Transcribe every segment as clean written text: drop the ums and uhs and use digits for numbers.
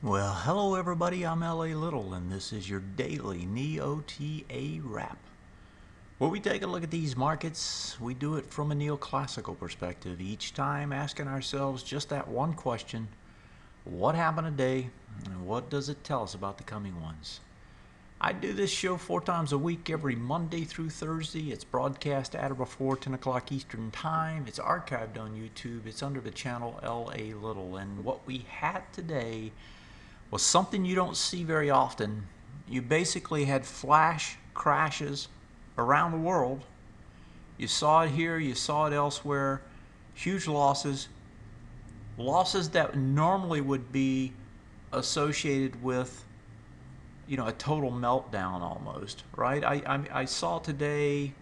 Well, hello everybody, I'm L.A. Little, and this is your daily NeoTA wrap. Where we take a look at these markets, we do it from a neoclassical perspective, each time asking ourselves just that one question: what happened today, and what does it tell us about the coming ones? I do this show 4 times a week, every Monday through Thursday. It's broadcast at or before 10 o'clock Eastern Time. It's archived on YouTube. It's under the channel L.A. Little, and what we had today was something you don't see very often. You basically had flash crashes around the world. You saw it here, you saw it elsewhere. Huge losses. Losses that normally would be associated with, a total meltdown almost, right? I saw today,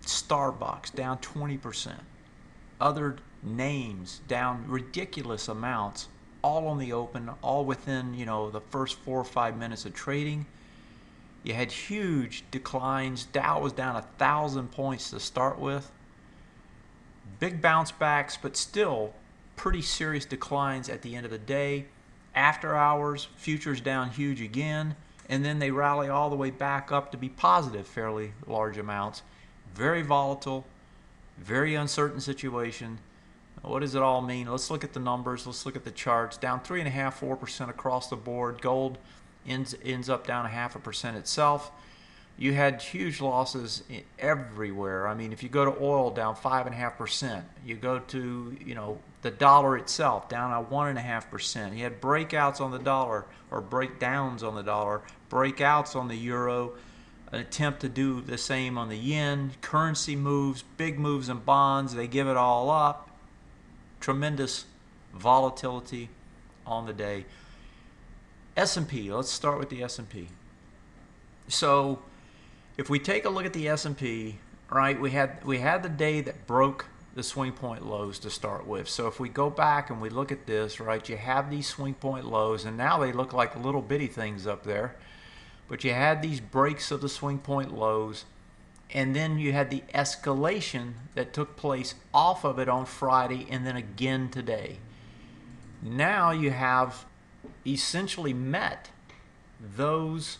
Starbucks down 20%. Other names down ridiculous amounts, all on the open, all within, the first 4 or 5 minutes of trading. You had huge declines. Dow was down 1,000 points to start with. Big bounce backs, but still pretty serious declines at the end of the day. After hours, futures down huge again, and then they rally all the way back up to be positive fairly large amounts. Very volatile, very uncertain situation. What does it all mean? Let's look at the numbers. Let's look at the charts. Down 3.5%, 4% across the board. Gold ends up down 0.5% itself. You had huge losses everywhere. I mean, if you go to oil, down 5.5%. You go to, the dollar itself, down 1.5%. You had breakouts on the dollar, or breakdowns on the dollar, breakouts on the euro, an attempt to do the same on the yen. Currency moves, big moves in bonds, they give it all up. Tremendous volatility on the day. S&P, let's start with the S&P. So if we take a look at the S&P, right, we had the day that broke the swing point lows to start with. So if we go back and we look at this, right, you have these swing point lows, and now they look like little bitty things up there. But you had these breaks of the swing point lows, and then you had the escalation that took place off of it on Friday and then again today. Now you have essentially met those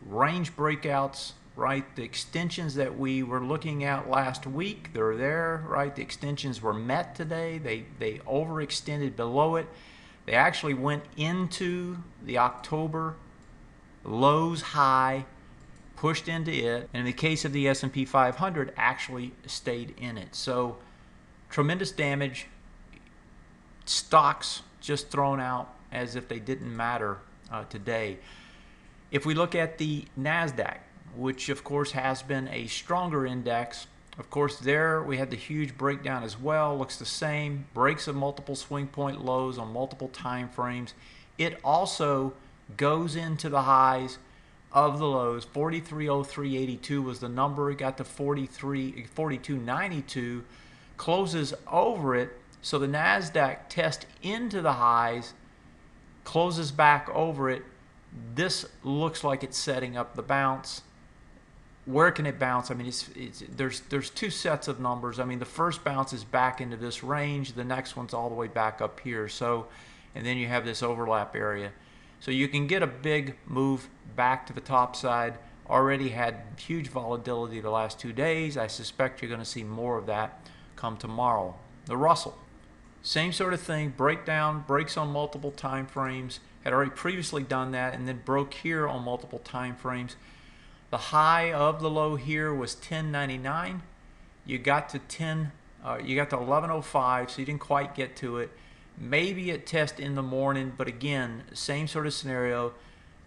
range breakouts, right? The extensions that we were looking at last week, they're there, right? The extensions were met today. They overextended below it. They actually went into the October lows high, pushed into it, and in the case of the S&P 500, actually stayed in it. So tremendous damage. Stocks just thrown out as if they didn't matter today. If we look at the NASDAQ, which of course has been a stronger index, of course there we had the huge breakdown as well. Looks the same. Breaks of multiple swing point lows on multiple time frames. It also goes into the highs of the lows. 43.0382 was the number. It got to 42.92, closes over it. So the NASDAQ tests into the highs, closes back over it. This looks like it's setting up the bounce. Where can it bounce? I mean, there's two sets of numbers. I mean, the first bounce is back into this range. The next one's all the way back up here. So, and then you have this overlap area. So you can get a big move back to the top side. Already had huge volatility the last 2 days. I suspect you're going to see more of that come tomorrow. The Russell, same sort of thing. Breakdown, breaks on multiple time frames. Had already previously done that and then broke here on multiple time frames. The high of the low here was 10.99. You got to 11.05, so you didn't quite get to it. Maybe it tests in the morning, but again, same sort of scenario.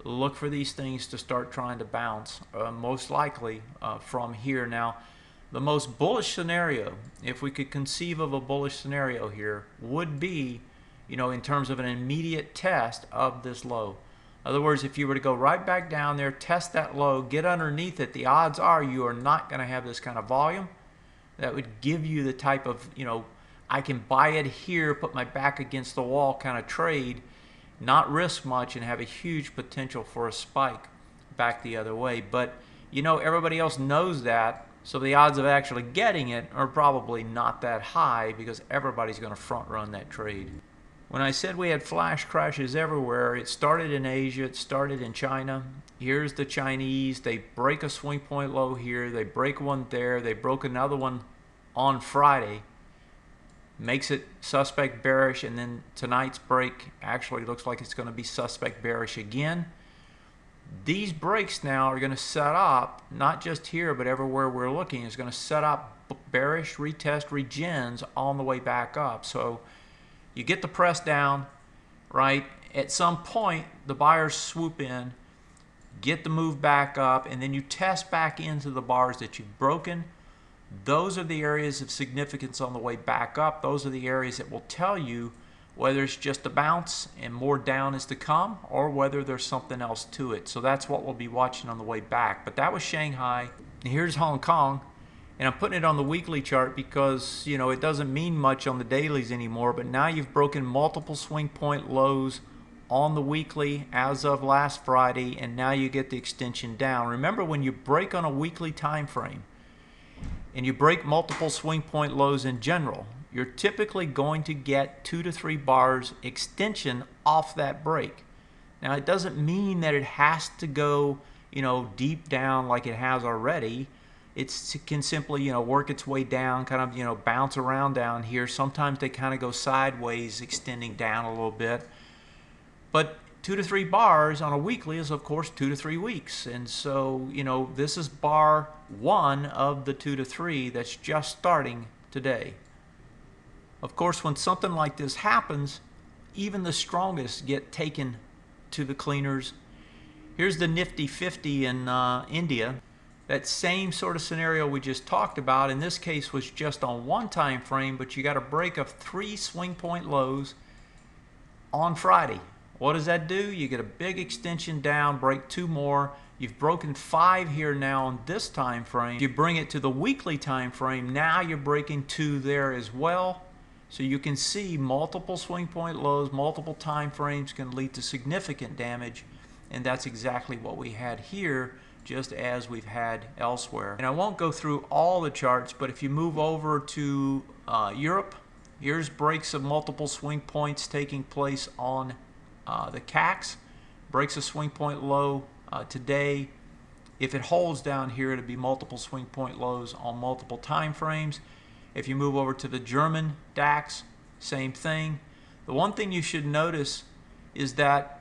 Look for these things to start trying to bounce, most likely from here. Now, the most bullish scenario, if we could conceive of a bullish scenario here, would be, in terms of an immediate test of this low. In other words, if you were to go right back down there, test that low, get underneath it, the odds are you are not going to have this kind of volume. That would give you the type of, I can buy it here, put my back against the wall kind of trade, not risk much, and have a huge potential for a spike back the other way. But, everybody else knows that, so the odds of actually getting it are probably not that high because everybody's going to front run that trade. When I said we had flash crashes everywhere, it started in Asia, it started in China. Here's the Chinese, they break a swing point low here, they break one there, they broke another one on Friday. Makes it suspect bearish, and then tonight's break actually looks like it's going to be suspect bearish again. These breaks now are going to set up, not just here but everywhere we're looking, is going to set up bearish retest regens on the way back up. So you get the press down, right? At some point the buyers swoop in, get the move back up, and then you test back into the bars that you've broken. Those are the areas of significance on the way back up. Those are the areas that will tell you whether it's just a bounce and more down is to come, or whether there's something else to it. So that's what we'll be watching on the way back. But that was Shanghai. And here's Hong Kong. And I'm putting it on the weekly chart because, you know, it doesn't mean much on the dailies anymore. But now you've broken multiple swing point lows on the weekly as of last Friday, and now you get the extension down. Remember, when you break on a weekly time frame and you break multiple swing point lows in general, you're typically going to get 2 to 3 bars extension off that break. Now, it doesn't mean that it has to go, you know, deep down like it has already. It can simply, you know, work its way down, kind of, you know, bounce around down here. Sometimes they kind of go sideways, extending down a little bit. But 2 to 3 bars on a weekly is, of course, 2 to 3 weeks. And so, you know, this is bar 1 of the 2 to 3 that's just starting today. Of course, when something like this happens, even the strongest get taken to the cleaners. Here's the Nifty 50 in India. That same sort of scenario we just talked about, in this case, was just on one time frame, but you got a break of 3 swing point lows on Friday. What does that do? You get a big extension down, break 2 more. You've broken 5 here now on this time frame. You bring it to the weekly time frame, now you're breaking 2 there as well. So you can see multiple swing point lows, multiple time frames can lead to significant damage, and that's exactly what we had here, just as we've had elsewhere. And I won't go through all the charts, but if you move over to Europe, here's breaks of multiple swing points taking place on the CACs. Breaks a swing point low today. If it holds down here, it'll be multiple swing point lows on multiple time frames. If you move over to the German DAX, same thing. The one thing you should notice is that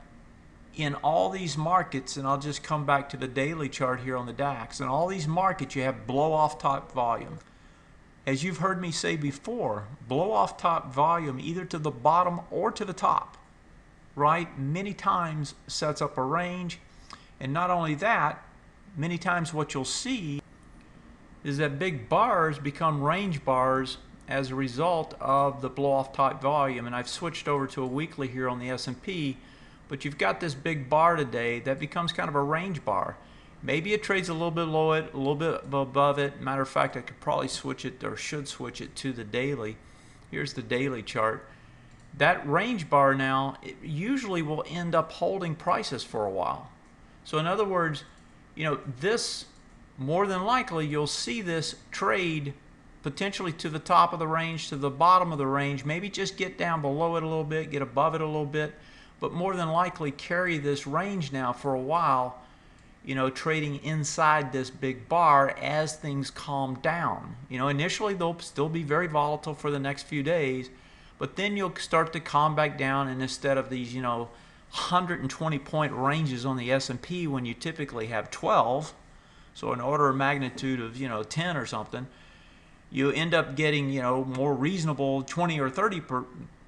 in all these markets, and I'll just come back to the daily chart here on the DAX, in all these markets you have blow off top volume. As you've heard me say before, blow off top volume either to the bottom or to the top, right, many times sets up a range. And not only that, many times what you'll see is that big bars become range bars as a result of the blow off top volume. And I've switched over to a weekly here on the S&P, but you've got this big bar today that becomes kind of a range bar. Maybe it trades a little bit below it, a little bit above it. Matter of fact, I could probably switch it, or should switch it, to the daily. Here's the daily chart. That range bar now, it usually will end up holding prices for a while. So in other words, you know, this, more than likely, you'll see this trade potentially to the top of the range, to the bottom of the range, maybe just get down below it a little bit, get above it a little bit, but more than likely carry this range now for a while, you know, trading inside this big bar as things calm down. You know, initially they'll still be very volatile for the next few days, but then you'll start to calm back down, and instead of these, you know, 120 point ranges on the S&P when you typically have 12, so an order of magnitude of, you know, 10 or something, you end up getting, you know, more reasonable 20 or 30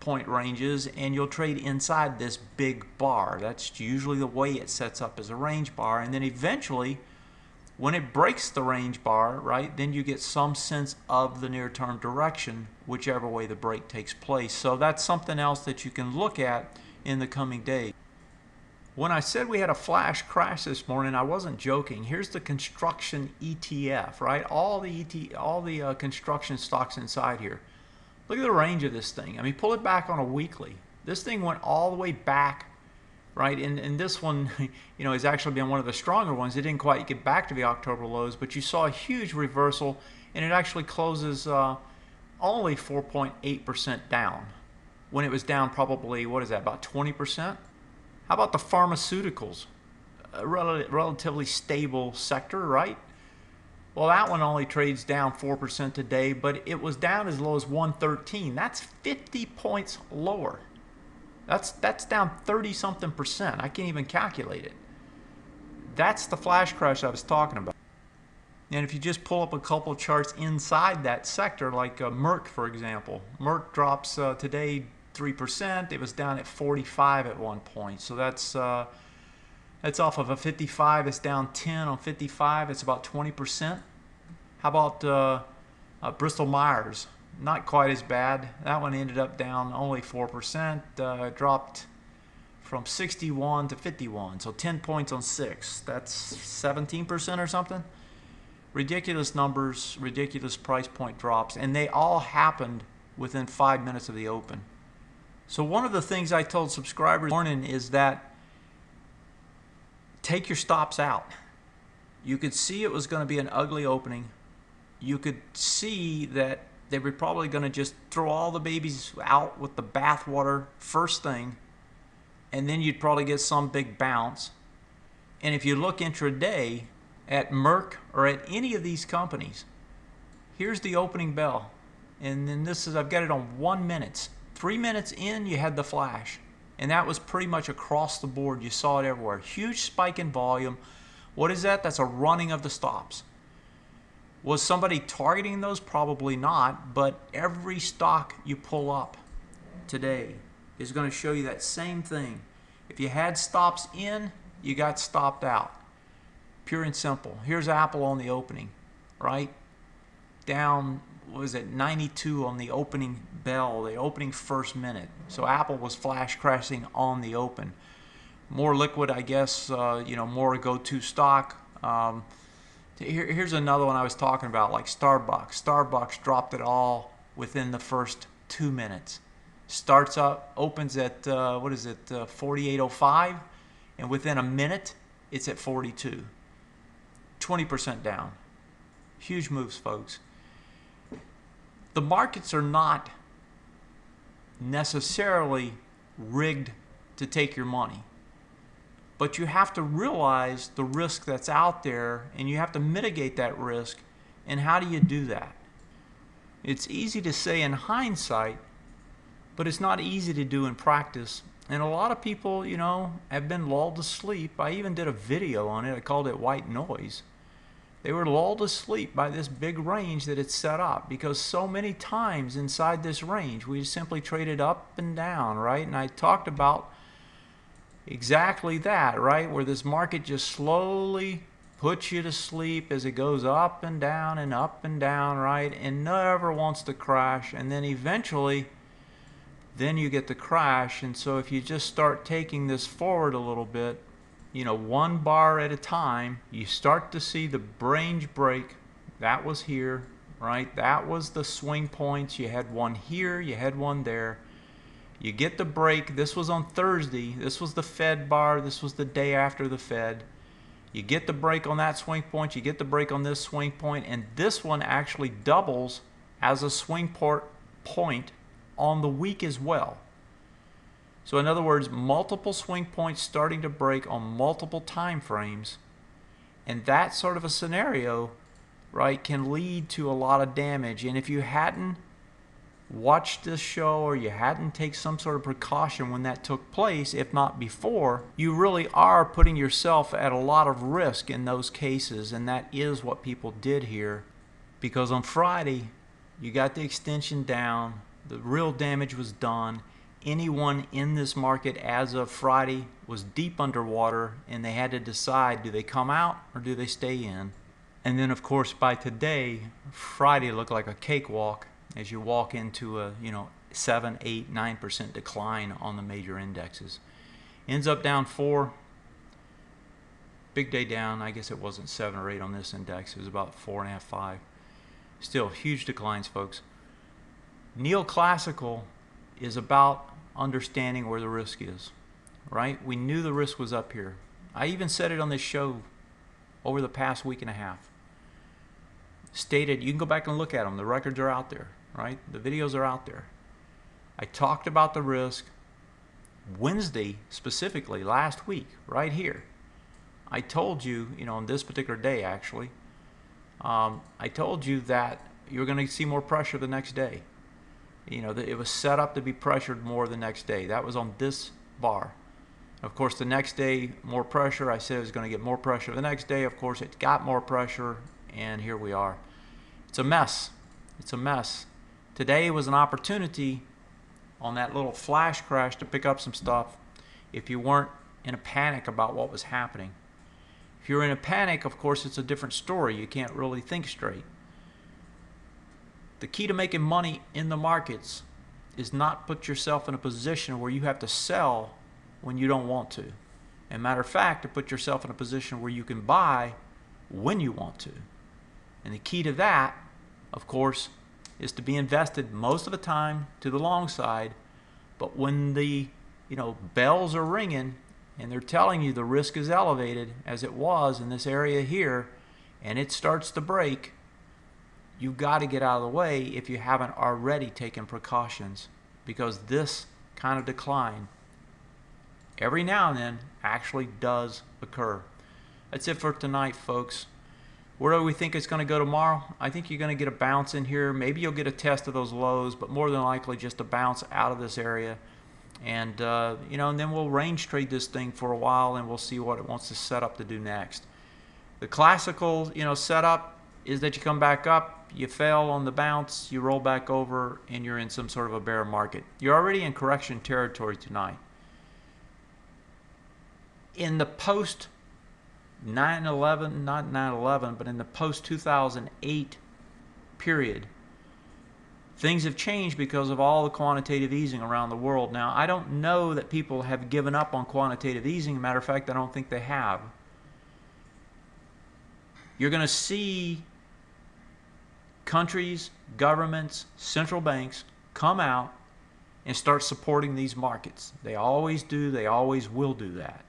point ranges, and you'll trade inside this big bar. That's usually the way it sets up as a range bar. And then eventually, when it breaks the range bar, right, then you get some sense of the near-term direction, whichever way the break takes place. So that's something else that you can look at in the coming days. When I said we had a flash crash this morning, I wasn't joking. Here's the construction ETF, right? All the construction stocks inside here. Look at the range of this thing. I mean, pull it back on a weekly. This thing went all the way back, right? And this one, you know, has actually been one of the stronger ones. It didn't quite get back to the October lows, but you saw a huge reversal, and it actually closes only 4.8% down. when it was down probably, what is that, about 20%? How about the pharmaceuticals? A relatively stable sector, right? Well, that one only trades down 4% today, but it was down as low as 113. That's 50 points lower. That's down 30-something%. I can't even calculate it. That's the flash crash I was talking about. And if you just pull up a couple charts inside that sector, like Merck, for example. Merck drops today 3%. It was down at 45 at one point. So that's off of a 55. It's down 10 on 55. It's about 20%. How about Bristol Myers? Not quite as bad. That one ended up down only 4%. Dropped from 61 to 51. So 10 points on 6. That's 17% or something. Ridiculous numbers, ridiculous price point drops. And they all happened within 5 minutes of the open. So one of the things I told subscribers this morning is that take your stops out. You could see it was going to be an ugly opening. You could see that they were probably going to just throw all the babies out with the bathwater first thing, and then you'd probably get some big bounce. And if you look intraday at Merck or at any of these companies, here's the opening bell. And then this is, I've got it on 1 minute. 3 minutes in, you had the flash. And that was pretty much across the board. You saw it everywhere. Huge spike in volume. What is that? That's a running of the stops. Was somebody targeting those? Probably not. But every stock you pull up today is going to show you that same thing. If you had stops in, you got stopped out. Pure and simple. Here's Apple on the opening, right? Down, what was it, 92 on the opening bell, the opening first minute. So Apple was flash crashing on the open. More liquid, I guess, more go-to stock. Here's another one I was talking about, like Starbucks. Starbucks dropped it all within the first 2 minutes. Starts up, opens at, 48.05, and within a minute, it's at 42. 20% down. Huge moves, folks. The markets are not necessarily rigged to take your money. But you have to realize the risk that's out there, and you have to mitigate that risk. And how do you do that? It's easy to say in hindsight, but it's not easy to do in practice. And a lot of people, have been lulled to sleep. I even did a video on it. I called it White Noise. They were lulled to sleep by this big range that it's set up, because so many times inside this range we simply traded up and down, right? And I talked about exactly that, right? Where this market just slowly puts you to sleep as it goes up and down, right? And never wants to crash. And then eventually, then you get the crash. And so if you just start taking this forward a little bit, one bar at a time, you start to see the range break. That was here, right? That was the swing points. You had one here, you had one there. You get the break. This was on Thursday. This was the Fed bar. This was the day after the Fed. You get the break on that swing point. You get the break on this swing point. And this one actually doubles as a swing point on the week as well. So in other words, multiple swing points starting to break on multiple time frames. And that sort of a scenario, right, can lead to a lot of damage. And if you hadn't watched this show, or you hadn't taken some sort of precaution when that took place, if not before, you really are putting yourself at a lot of risk in those cases. And that is what people did here, because on Friday you got the extension down, the real damage was done. Anyone in this market as of Friday was deep underwater, and they had to decide, do they come out or do they stay in? And then of course by today, Friday looked like a cakewalk as you walk into a 7, 8, 9% decline on the major indexes. Ends up down 4. Big day down. I guess it wasn't 7 or 8 on this index. It was about 4.5, 5. Still huge declines, folks. Neoclassical is about understanding where the risk is, right? We knew the risk was up here. I even said it on this show over the past week and a half. Stated, you can go back and look at them. The records are out there, right? The videos are out there. I talked about the risk Wednesday, specifically last week, right here. I told you, on this particular day actually, I told you that you're going to see more pressure the next day. It was set up to be pressured more the next day. That was on this bar. Of course, the next day, more pressure. I said it was going to get more pressure the next day. Of course, it got more pressure, and here we are. It's a mess. It's a mess. Today was an opportunity on that little flash crash to pick up some stuff if you weren't in a panic about what was happening. If you're in a panic, of course, it's a different story. You can't really think straight. The key to making money in the markets is not put yourself in a position where you have to sell when you don't want to. And matter of fact, to put yourself in a position where you can buy when you want to. And the key to that, of course, is to be invested most of the time to the long side. But when the bells are ringing and they're telling you the risk is elevated, as it was in this area here, and it starts to break, you've got to get out of the way if you haven't already taken precautions, because this kind of decline every now and then actually does occur. That's it for tonight, folks. Where do we think it's going to go tomorrow? I think you're going to get a bounce in here. Maybe you'll get a test of those lows, but more than likely just a bounce out of this area. And and then we'll range trade this thing for a while, and we'll see what it wants to set up to do next. The classical, setup is that you come back up, you fail on the bounce, you roll back over, and you're in some sort of a bear market. You're already in correction territory tonight. In the post 9/11, not 9/11, but in the post 2008 period, things have changed because of all the quantitative easing around the world. Now, I don't know that people have given up on quantitative easing. Matter of fact, I don't think they have. You're going to see countries, governments, central banks come out and start supporting these markets. They always do. They always will do that.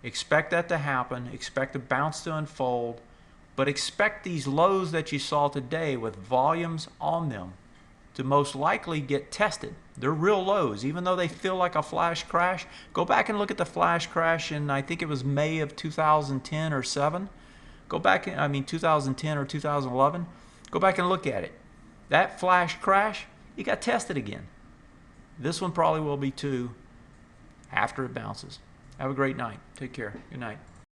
Expect that to happen. Expect the bounce to unfold. But expect these lows that you saw today with volumes on them to most likely get tested. They're real lows, even though they feel like a flash crash. Go back and look at the flash crash in, I think it was May of 2010 or 7. Go back, 2010 or 2011. Go back and look at it. That flash crash, it got tested again. This one probably will be too after it bounces. Have a great night. Take care. Good night.